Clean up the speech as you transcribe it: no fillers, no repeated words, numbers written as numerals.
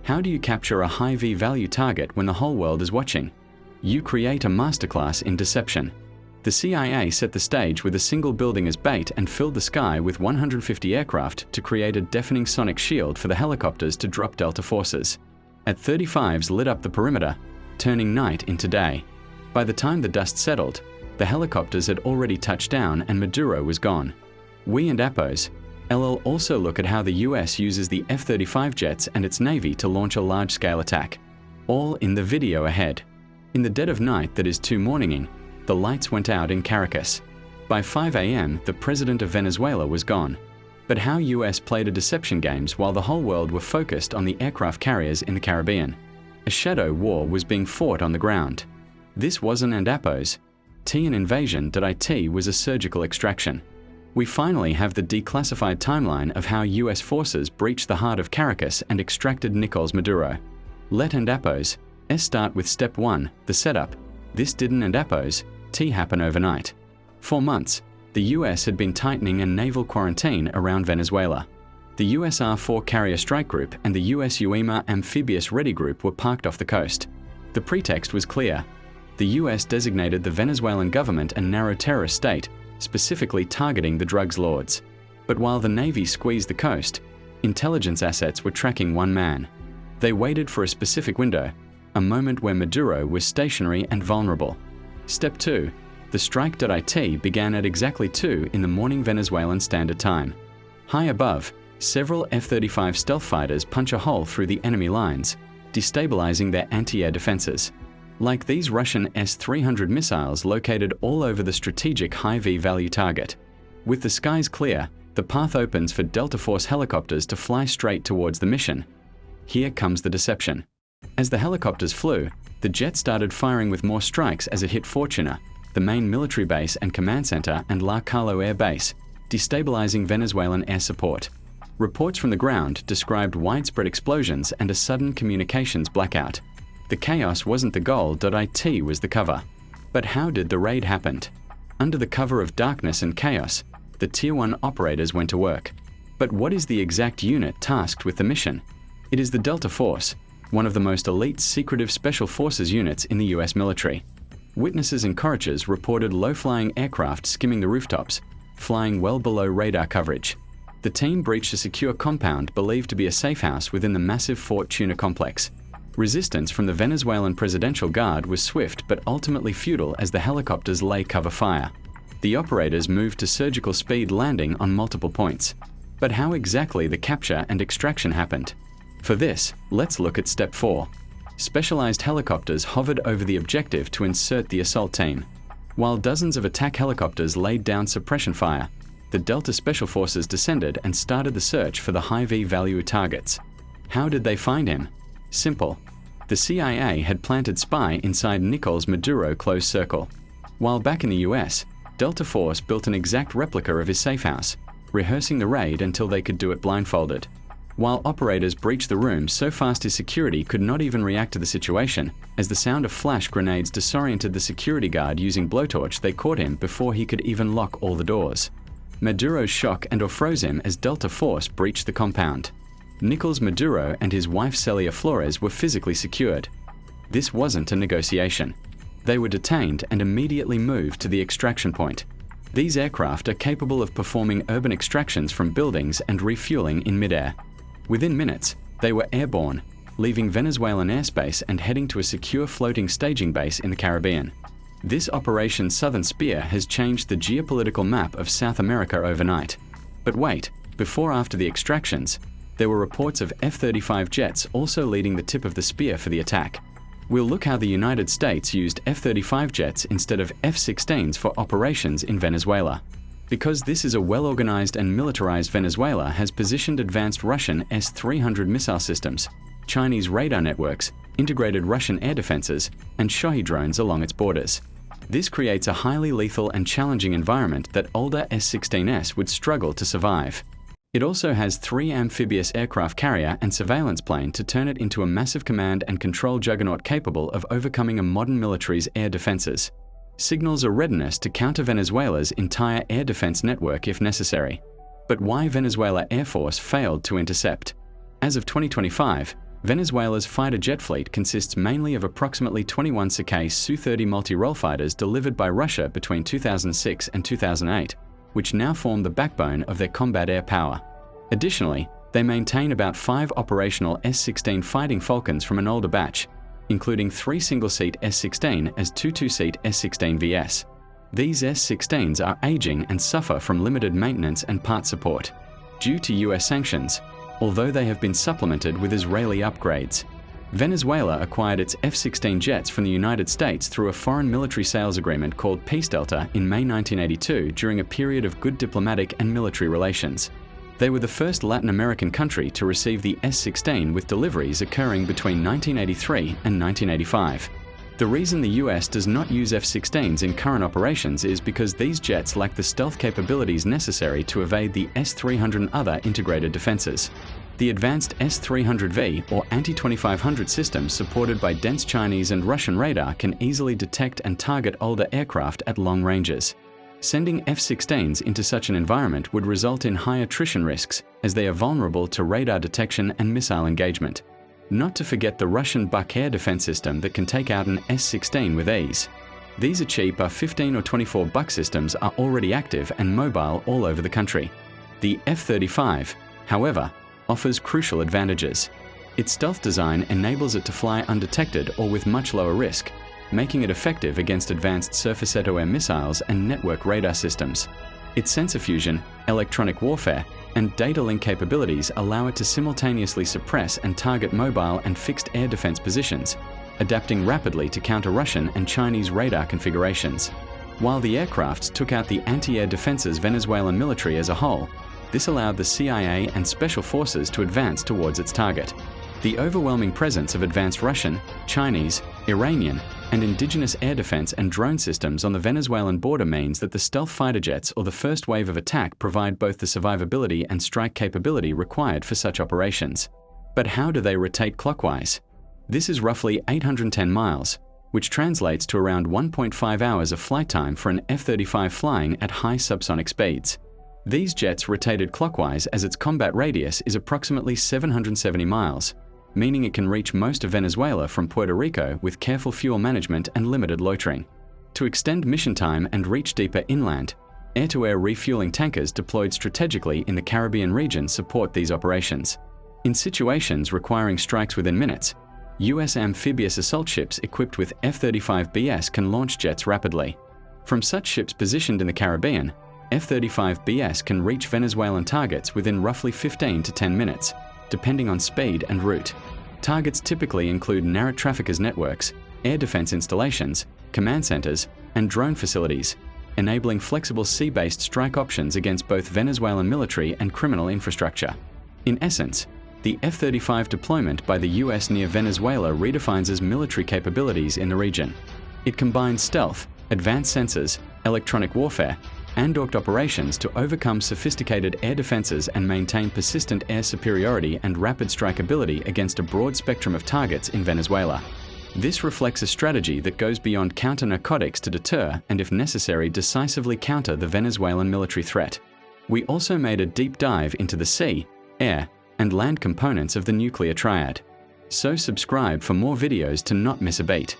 How do you capture a high V-value target when the whole world is watching? You create a masterclass in deception. The CIA set the stage with a single building as bait and filled the sky with 150 aircraft to create a deafening sonic shield for the helicopters to drop Delta forces. F-35s lit up the perimeter, turning night into day. By the time the dust settled, the helicopters had already touched down and Maduro was gone. We and APOs LL also look at how the US uses the F-35 jets and its Navy to launch a large-scale attack. All in the video ahead. In the dead of night that is too morninging, the lights went out in Caracas. By 5 a.m., the president of Venezuela was gone. But how US played a deception games while the whole world were focused on the aircraft carriers in the Caribbean. A shadow war was being fought on the ground. This wasn't an APOs. An invasion.it was a surgical extraction. We finally have the declassified timeline of how US forces breached the heart of Caracas and extracted Nicolás Maduro. Let and APOs start with step 1, the setup. This didn't and APOs happen overnight. For months, the US had been tightening a naval quarantine around Venezuela. The US R-4 Carrier Strike Group and the US UEMA Amphibious Ready Group were parked off the coast. The pretext was clear. The US designated the Venezuelan government a narrow terrorist state, specifically targeting the drugs lords. But while the Navy squeezed the coast, intelligence assets were tracking one man. They waited for a specific window, a moment where Maduro was stationary and vulnerable. Step 2. The strike.it began at exactly 2 in the morning Venezuelan Standard Time. High above, several F-35 stealth fighters punch a hole through the enemy lines, destabilizing their anti-air defenses. Like these Russian S-300 missiles located all over the strategic high V-value target. With the skies clear, the path opens for Delta Force helicopters to fly straight towards the mission. Here comes the deception. As the helicopters flew, the jet started firing with more strikes as it hit Fortuna, the main military base and command center, and La Carlo Air Base, destabilizing Venezuelan air support. Reports from the ground described widespread explosions and a sudden communications blackout. The chaos wasn't the goal.it was the cover. But how did the raid happen? Under the cover of darkness and chaos, the Tier 1 operators went to work. But what is the exact unit tasked with the mission? It is the Delta Force, one of the most elite secretive special forces units in the US military. Witnesses in Caracas reported low-flying aircraft skimming the rooftops, flying well below radar coverage. The team breached a secure compound believed to be a safe house within the massive Fort Tuna complex. Resistance from the Venezuelan Presidential Guard was swift but ultimately futile as the helicopters lay cover fire. The operators moved to surgical speed, landing on multiple points. But how exactly the capture and extraction happened? For this, let's look at step 4. Specialized helicopters hovered over the objective to insert the assault team. While dozens of attack helicopters laid down suppression fire, the Delta Special Forces descended and started the search for the high V-value targets. How did they find him? Simple. The CIA had planted spy inside Nicolás Maduro closed circle. While back in the US, Delta Force built an exact replica of his safe house, rehearsing the raid until they could do it blindfolded. While operators breached the room so fast his security could not even react to the situation, as the sound of flash grenades disoriented the security guard using blowtorch, they caught him before he could even lock all the doors. Maduro's shock and or froze him as Delta Force breached the compound. Nicolás Maduro and his wife Celia Flores were physically secured. This wasn't a negotiation. They were detained and immediately moved to the extraction point. These aircraft are capable of performing urban extractions from buildings and refueling in midair. Within minutes, they were airborne, leaving Venezuelan airspace and heading to a secure floating staging base in the Caribbean. This Operation Southern Spear has changed the geopolitical map of South America overnight. But wait, before after the extractions, there were reports of F-35 jets also leading the tip of the spear for the attack. We'll look how the United States used F-35 jets instead of F-16s for operations in Venezuela. Because this is a well-organized and militarized Venezuela has positioned advanced Russian S-300 missile systems, Chinese radar networks, integrated Russian air defenses, and Shahed drones along its borders. This creates a highly lethal and challenging environment that older S-16s would struggle to survive. It also has 3 amphibious aircraft carrier and surveillance plane to turn it into a massive command and control juggernaut capable of overcoming a modern military's air defenses. Signals a readiness to counter Venezuela's entire air defense network if necessary. But why Venezuela Air Force failed to intercept? As of 2025, Venezuela's fighter jet fleet consists mainly of approximately 21 Sukhoi Su-30 multi-role fighters delivered by Russia between 2006 and 2008, which now form the backbone of their combat air power. Additionally, they maintain about 5 operational S-16 Fighting Falcons from an older batch, including 3 single-seat S-16 as 2 two-seat S-16 VS. These S-16s are aging and suffer from limited maintenance and part support due to US sanctions, although they have been supplemented with Israeli upgrades. Venezuela acquired its F-16 jets from the United States through a foreign military sales agreement called Peace Delta in May 1982 during a period of good diplomatic and military relations. They were the first Latin American country to receive the S-16, with deliveries occurring between 1983 and 1985. The reason the US does not use F-16s in current operations is because these jets lack the stealth capabilities necessary to evade the S-300 and other integrated defenses. The advanced S-300V or anti-2500 systems supported by dense Chinese and Russian radar can easily detect and target older aircraft at long ranges. Sending F-16s into such an environment would result in high attrition risks, as they are vulnerable to radar detection and missile engagement. Not to forget the Russian Buk air defense system that can take out an S-16 with ease. These are cheap R-15 or 24 Buk systems are already active and mobile all over the country. The F-35, however, offers crucial advantages. Its stealth design enables it to fly undetected or with much lower risk, making it effective against advanced surface-to-air missiles and network radar systems. Its sensor fusion, electronic warfare, and data link capabilities allow it to simultaneously suppress and target mobile and fixed air defense positions, adapting rapidly to counter Russian and Chinese radar configurations. While the aircrafts took out the anti-air defenses Venezuelan military as a whole, this allowed the CIA and special forces to advance towards its target. The overwhelming presence of advanced Russian, Chinese, Iranian, and indigenous air defense and drone systems on the Venezuelan border means that the stealth fighter jets or the first wave of attack provide both the survivability and strike capability required for such operations. But how do they rotate clockwise? This is roughly 810 miles, which translates to around 1.5 hours of flight time for an F-35 flying at high subsonic speeds. These jets rotated clockwise as its combat radius is approximately 770 miles, meaning it can reach most of Venezuela from Puerto Rico with careful fuel management and limited loitering. To extend mission time and reach deeper inland, air-to-air refueling tankers deployed strategically in the Caribbean region support these operations. In situations requiring strikes within minutes, US amphibious assault ships equipped with F-35BS can launch jets rapidly. From such ships positioned in the Caribbean, F-35BS can reach Venezuelan targets within roughly 15 to 10 minutes, depending on speed and route. Targets typically include narrow traffickers networks, air defense installations, command centers, and drone facilities, enabling flexible sea-based strike options against both Venezuelan military and criminal infrastructure. In essence, the F-35 deployment by the US near Venezuela redefines its military capabilities in the region. It combines stealth, advanced sensors, electronic warfare, and docked operations to overcome sophisticated air defenses and maintain persistent air superiority and rapid strike ability against a broad spectrum of targets in Venezuela. This reflects a strategy that goes beyond counter-narcotics to deter and, if necessary, decisively counter the Venezuelan military threat. We also made a deep dive into the sea, air, and land components of the nuclear triad. So subscribe for more videos to not miss a beat.